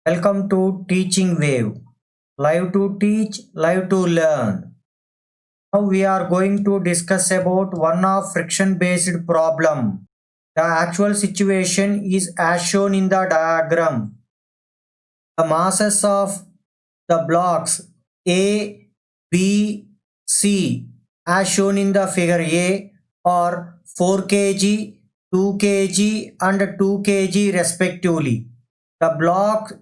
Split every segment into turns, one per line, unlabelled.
Welcome to Teaching Wave. Live to teach, live to learn. Now we are going to discuss about one of friction based problem. The actual situation is as shown in the diagram. The masses of the blocks A, B, C as shown in the figure A are 4 kg, 2 kg and 2 kg respectively. The block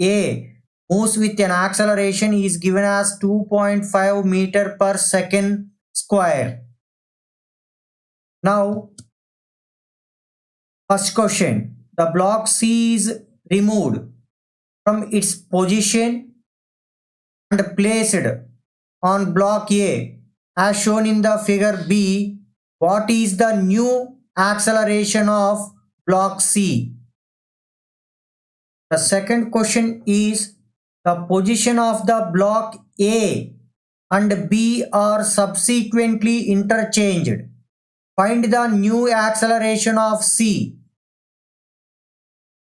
A moves with an acceleration is given as 2.5 meter per second square. Now, first question. The block C is removed from its position and placed on block A as shown in the figure B. What is the new acceleration of block C? The second question is the position of the block A and B are subsequently interchanged. Find the new acceleration of C.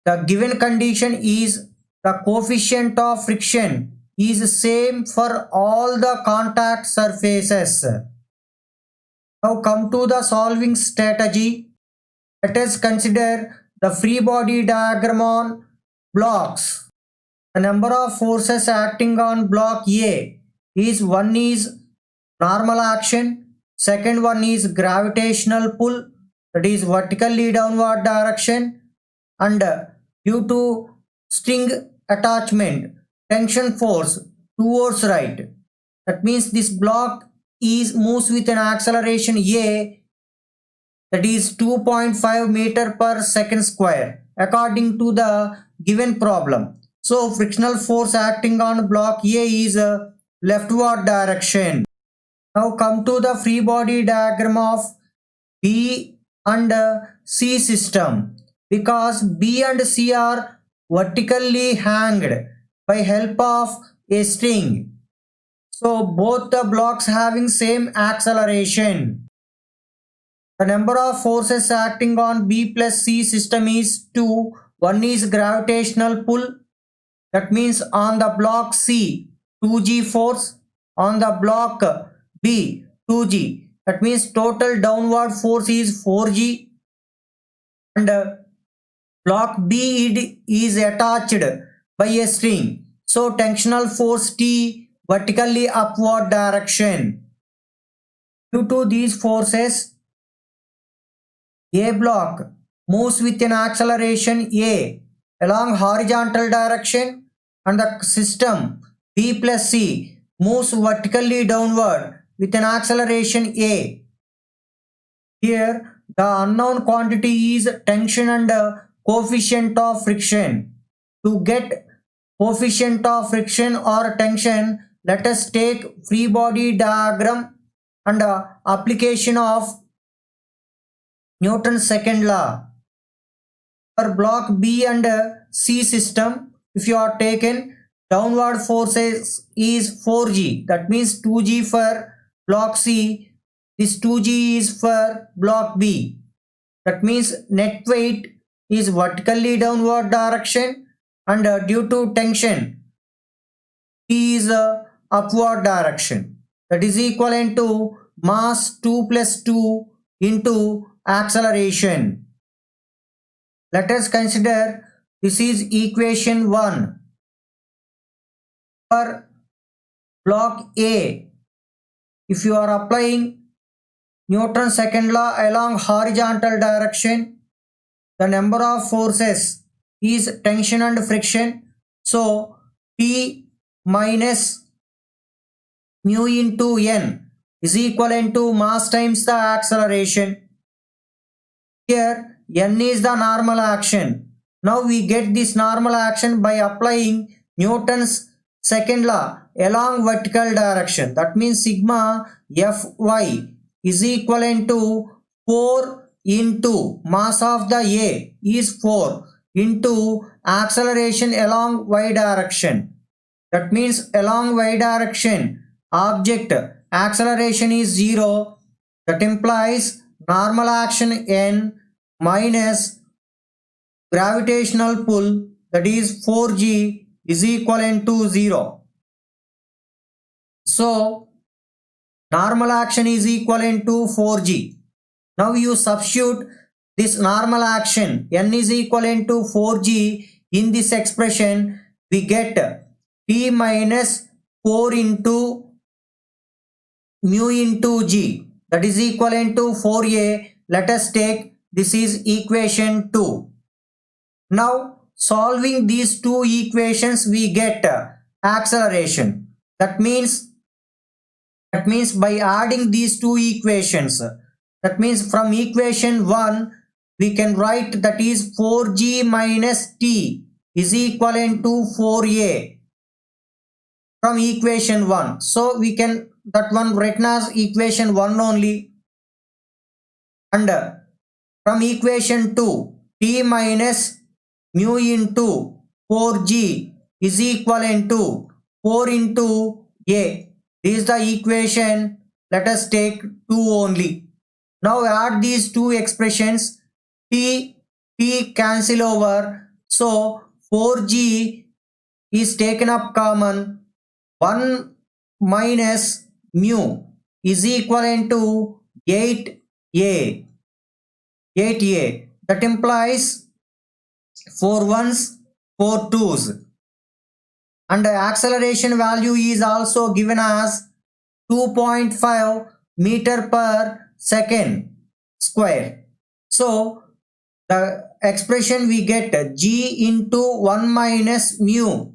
The given condition is the coefficient of friction is same for all the contact surfaces. Now come to the solving strategy. Let us consider the free body diagram on blocks. The number of forces acting on block A is one is normal action, second one is gravitational pull, that is vertically downward direction, and due to string attachment tension force towards right. That means this block is moves with an acceleration A, that is 2.5 meter per second square according to the given problem. So frictional force acting on block A is leftward direction. Now come to the free body diagram of B and C system. Because B and C are vertically hanged by help of a string. So both the blocks having same acceleration. The number of forces acting on B plus C system is 2. One is gravitational pull. That means on the block C 2G force, on the block B 2G. That means total downward force is 4G, and block B is attached by a string. So tensional force T vertically upward direction. Due to these forces, A block moves with an acceleration A along horizontal direction, and the system B plus C moves vertically downward with an acceleration A. Here the unknown quantity is tension and coefficient of friction. To get coefficient of friction or tension, let us take free body diagram and application of Newton's second law. For block B and C system, if you are taken downward forces is 4G, that means 2G for block C, this 2G is for block B. That means net weight is vertically downward direction, and due to tension T is upward direction. That is equivalent to mass 2 plus 2 into acceleration. Let us consider this is equation 1. For block A, if you are applying Newton's second law along horizontal direction, the number of forces is tension and friction. So P minus mu into N is equivalent to mass times the acceleration. Here N is the normal action. Now we get this normal action by applying Newton's second law along vertical direction. That means sigma Fy is equivalent to 4 into mass of the A is 4 into acceleration along y direction. That means along y direction object acceleration is 0. That implies normal action N minus gravitational pull, that is 4G is equivalent to 0. So normal action is equivalent to 4g. Now you substitute this normal action n is equivalent to 4g in this expression. We get t minus 4 into mu into g, that is equivalent to 4a. Let us take this is equation 2. Now solving these two equations we get acceleration. That means by adding these two equations, that means from equation 1 we can write that is 4g minus t is equivalent to 4a from equation 1. So we can that one written as equation 1 only. And from equation 2, t minus mu into 4g is equivalent to 4 into a. This is the equation. Let us take 2 only. Now add these two expressions. T cancel over. So 4g is taken up common. 1 minus mu is equivalent to 8a. That implies 4 ones, 4 twos. And the acceleration value is also given as 2.5 meter per second square. So the expression we get g into 1 minus mu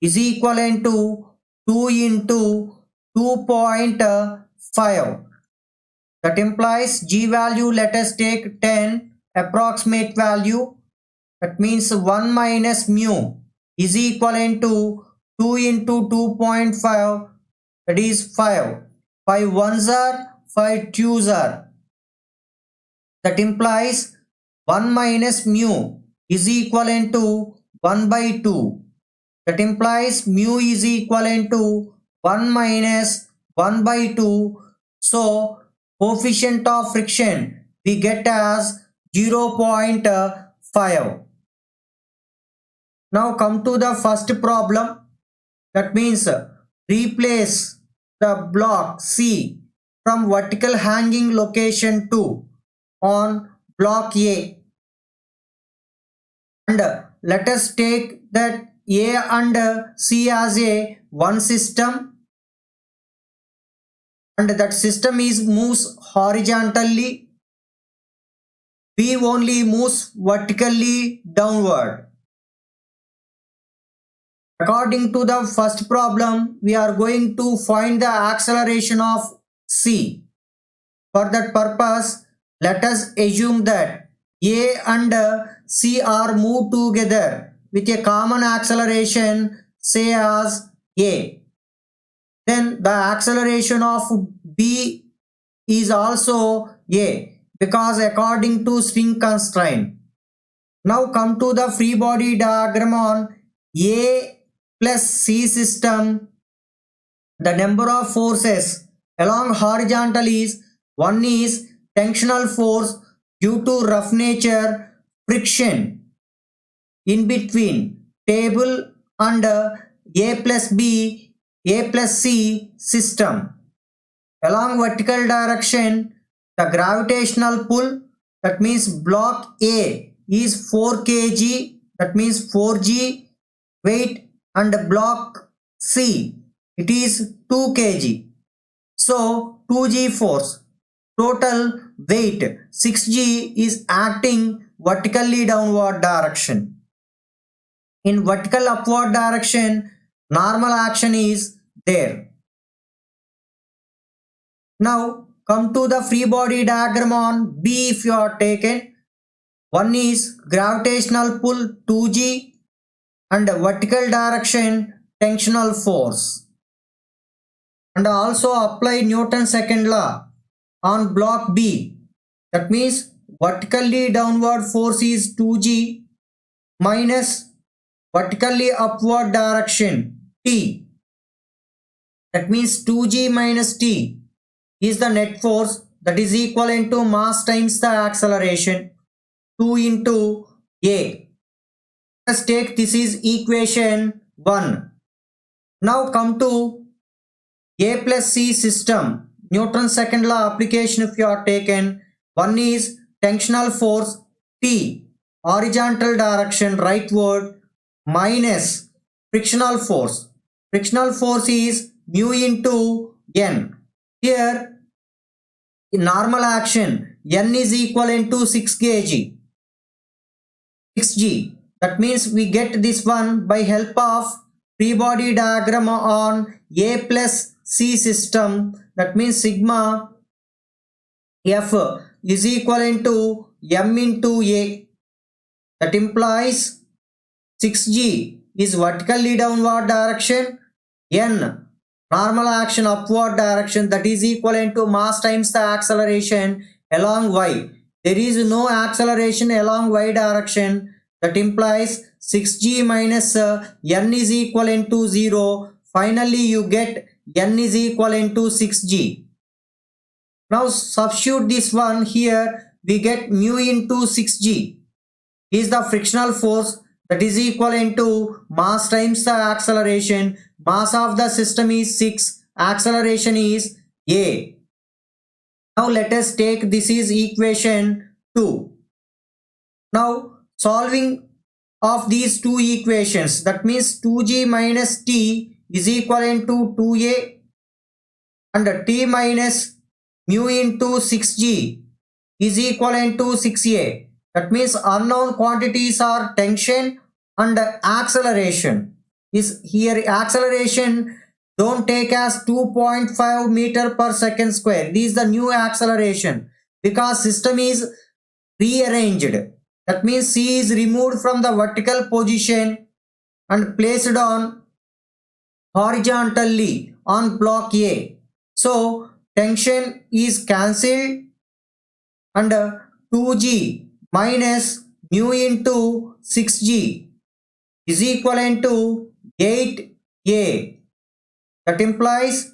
is equivalent to 2 into 2.5. That implies g value, let us take 10 approximate value. That means 1 minus mu is equivalent to 2 into 2.5, that is 5. 5 ones are, 5 twos are. That implies 1 minus mu is equivalent to 1 by 2. That implies mu is equivalent to 1 minus 1 by 2. So coefficient of friction we get as 0.5. Now come to the first problem. That means replace the block C from vertical hanging location 2 on block A. And let us take that A and C as a one system. And that system is moves horizontally. B only moves vertically downward. According to the first problem, we are going to find the acceleration of C. For that purpose, let us assume that A and C are moved together with a common acceleration, say as A. Then the acceleration of B is also A, because according to string constraint. Now come to the free body diagram on A plus C system. The number of forces along horizontal is, one is tensional force due to rough nature, friction in between table and A plus B, A plus C system. Along vertical direction, the gravitational pull, that means block A is 4 kg, that means 4g weight, and block C it is 2 kg. So 2g force, total weight 6g is acting vertically downward direction. In vertical upward direction, normal action is there. Now come to the free body diagram on B. If you are taken, one is gravitational pull 2g and vertical direction tensional force. And also apply Newton's second law on block B. That means vertically downward force is 2g minus vertically upward direction T. That means 2g minus T is the net force, that is equivalent to mass times the acceleration, 2 into A. Let's take this is equation 1. Now come to A plus C system. Newton's second law application if you are taken. One is tensional force T, horizontal direction rightward, minus frictional force. Frictional force is mu into N. Here in normal action N is equivalent to 6 kg. 6G. That means we get this one by help of free body diagram on A plus C system. That means sigma F is equivalent to M into A. That implies 6G is vertically downward direction, N normal action upward direction, that is equivalent to mass times the acceleration along Y. There is no acceleration along Y direction. That implies 6G minus N is equivalent to 0. Finally, you get N is equivalent to 6G. Now substitute this one here. We get mu into 6G is the frictional force, that is equivalent to mass times the acceleration. Mass of the system is 6. Acceleration is A. Now let us take this is equation 2. Now solving of these two equations, that means 2G minus T is equivalent to 2A and T minus mu into 6G is equivalent to 6A. That means unknown quantities are tension and acceleration. Is here acceleration don't take as 2.5 meter per second square. This is the new acceleration because system is rearranged. That means C is removed from the vertical position and placed on horizontally on block A. So tension is cancelled and 2G minus mu into 6G is equivalent to 8A. That implies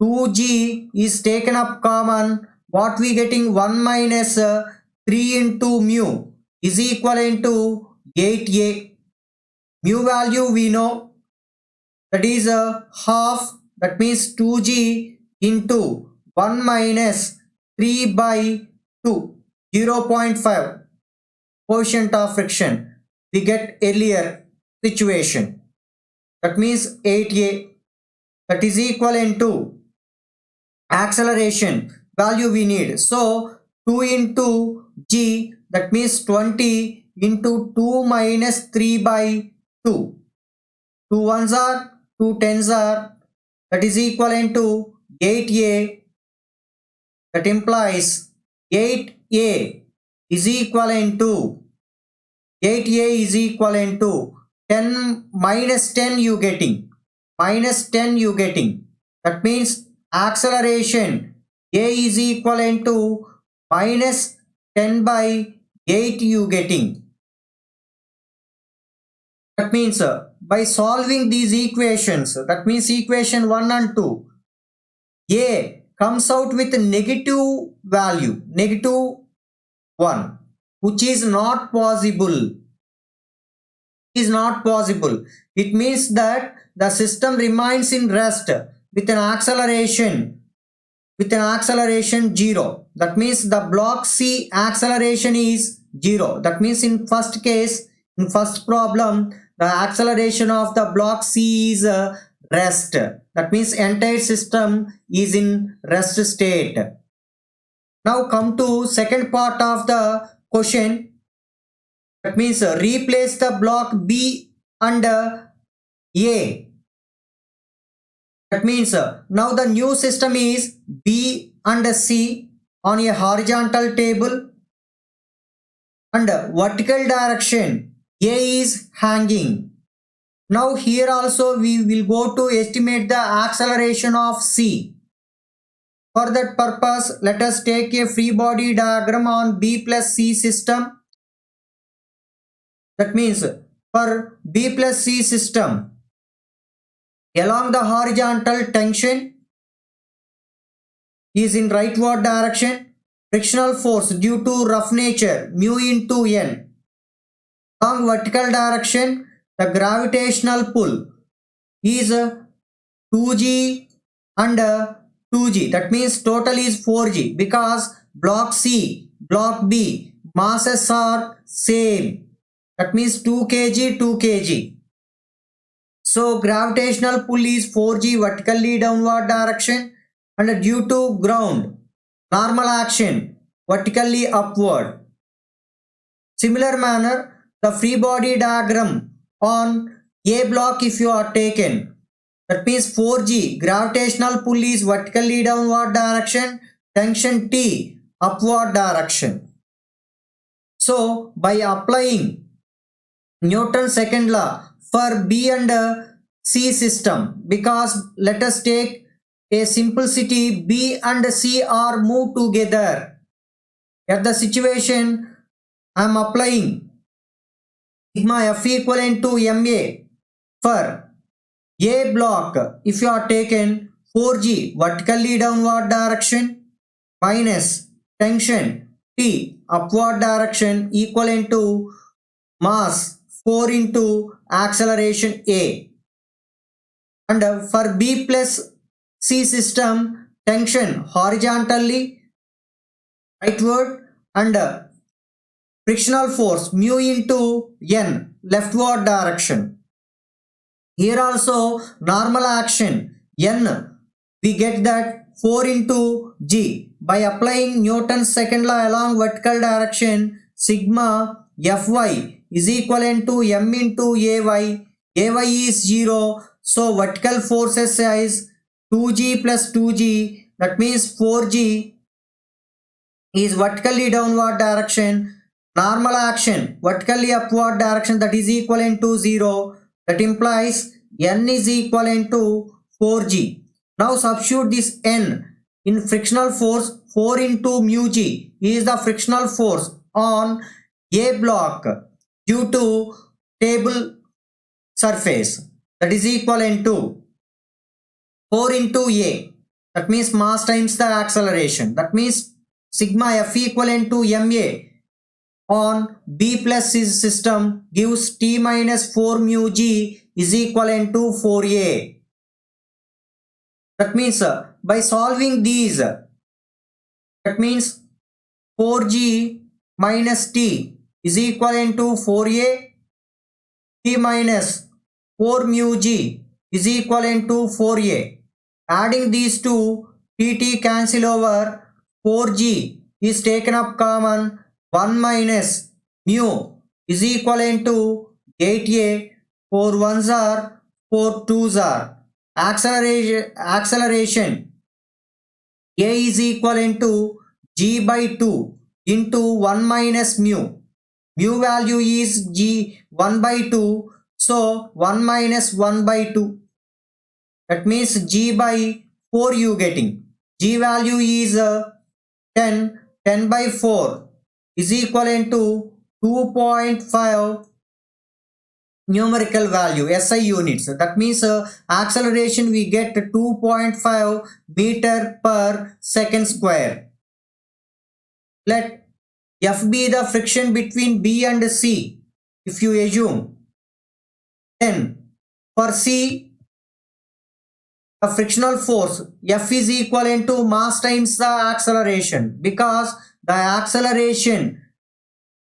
2G is taken up common. What we getting 1 minus 3 into mu is equivalent to 8A. Mu value we know, that is half. That means 2G into 1 minus 3 by 2, 0.5 coefficient of friction. We get earlier situation. That means 8A. That is equivalent to acceleration value we need. So 2 into G, that means 20 into 2 minus 3 by 2. 2 ones are 2 tens are, that is equivalent to 8A. That implies 8A is equivalent to 8A is equivalent to 10 minus 10 you getting. Minus 10 you getting. That means acceleration A is equivalent to minus 10 by 8 you getting. That means by solving these equations, that means equation 1 and 2, A comes out with a negative value, negative 1, which is not possible. Is not possible. It means that the system remains in rest with an acceleration 0. That means the block C acceleration is 0. That means in first case, in first problem, the acceleration of the block C is rest. That means entire system is in rest state. Now come to second part of the question. That means replace the block B and A. That means now the new system is B and C on a horizontal table and vertical direction A is hanging. Now here also we will go to estimate the acceleration of C. For that purpose, let us take a free body diagram on B plus C system. That means for B plus C system, along the horizontal tension is in rightward direction. Frictional force due to rough nature mu into N. Along vertical direction, the gravitational pull is 2g and 2g. That means total is 4g because block C, block B masses are same. That means 2 kg, 2 kg. So gravitational pull is 4g vertically downward direction and due to ground normal action vertically upward. Similar manner, the free body diagram on A block if you are taken, that means 4g gravitational pull is vertically downward direction, tension T upward direction. So by applying Newton's second law for B and C system, because let us take a simplicity, B and C are moved together. At the situation I am applying sigma F equivalent to MA for A block if you are taken 4g vertically downward direction minus tension T upward direction equivalent to mass 4 into acceleration A. And for B plus C system, tension horizontally rightward and frictional force mu into N leftward direction. Here also normal action N, we get that 4 into G. By applying Newton's second law along vertical direction, sigma Fy is equivalent to M into Ay. Ay is 0. So vertical forces is 2G plus 2G. That means 4G is vertically downward direction. Normal action vertically upward direction, that is equivalent to 0. That implies N is equivalent to 4G. Now substitute this N in frictional force. 4 into mu G is the frictional force on A block due to stable surface, that is equivalent to 4 into A. That means mass times the acceleration. That means sigma F equivalent to MA on B plus C system gives T minus 4 mu G is equivalent to 4A. That means by solving these, that means 4G minus T is equivalent to 4A. T minus 4 mu G is equivalent to 4A. Adding these two, T cancel over, 4G is taken up common, 1 minus mu is equivalent to 8A, 4 ones are, 4 twos are. Acceleration A is equivalent to G by 2 into 1 minus mu. Mu value is G 1 by 2. So 1 minus 1 by 2. That means G by 4 you getting. G value is 10. 10 by 4 is equivalent to 2.5 numerical value SI units. That means acceleration we get 2.5 meter per second square. Let F be the friction between B and C if you assume. Then for C, the frictional force F is equivalent to mass times the acceleration, because the acceleration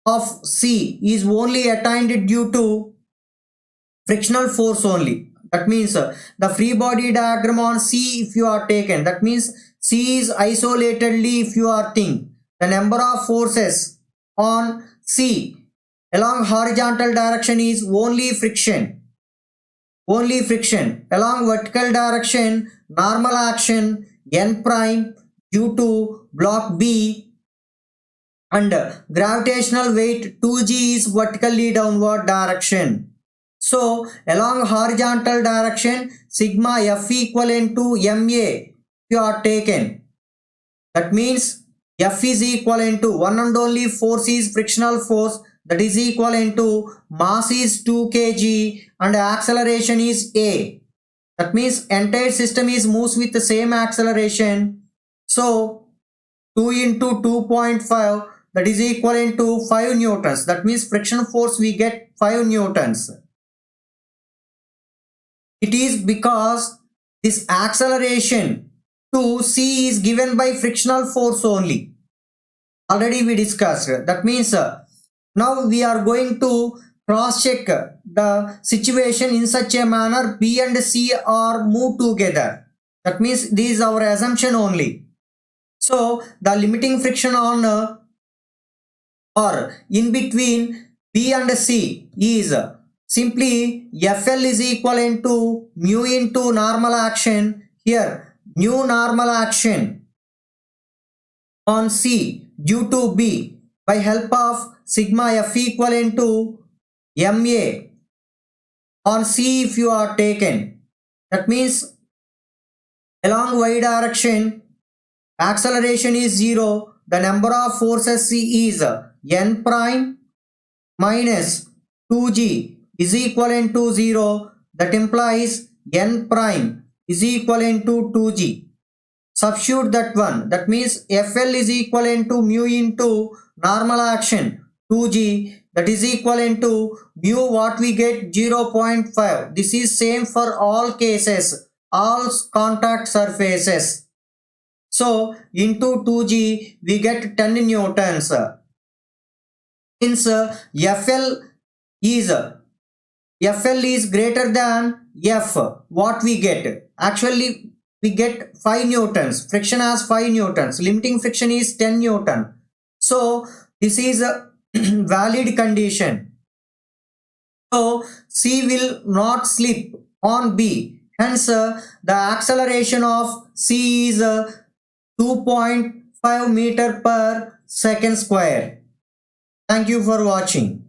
of C is only attained due to frictional force only. That means the free body diagram on C if you are taken, that means C is isolatedly if you are think. The number of forces on C along horizontal direction is only friction. Only friction. Along vertical direction, normal action N prime due to block B, and gravitational weight 2G is vertically downward direction. So along horizontal direction, sigma F equivalent to MA if you are taken. That means F is equivalent to one and only force is frictional force, that is equivalent to mass is 2 kg and acceleration is A. That means entire system is moves with the same acceleration. So 2 into 2.5, that is equivalent to 5 newtons. That means friction force we get 5 newtons. It is because this acceleration to c is given by frictional force only. Already we discussed. That means now we are going to cross check the situation in such a manner b and c are moved together. That means this is our assumption only. So the limiting friction on or in between b and c is simply FL is equivalent to mu into normal action. Here mu normal action on C due to B by help of sigma F equivalent to MA on C if you are taken. That means along y direction acceleration is 0. The number of forces C is n prime minus 2g is equivalent to 0. That implies n prime is equivalent to 2g. Substitute that one. That means FL is equivalent to mu into normal action 2g, that is equivalent to mu what we get 0.5. This is same for all cases, all contact surfaces. So into 2g we get 10 newtons. Since FL is greater than F, what we get? Actually we get 5 newtons. Friction has 5 newtons. Limiting friction is 10 newton. So this is a valid condition. So C will not slip on B. Hence the acceleration of C is 2.5 meter per second square. Thank you for watching.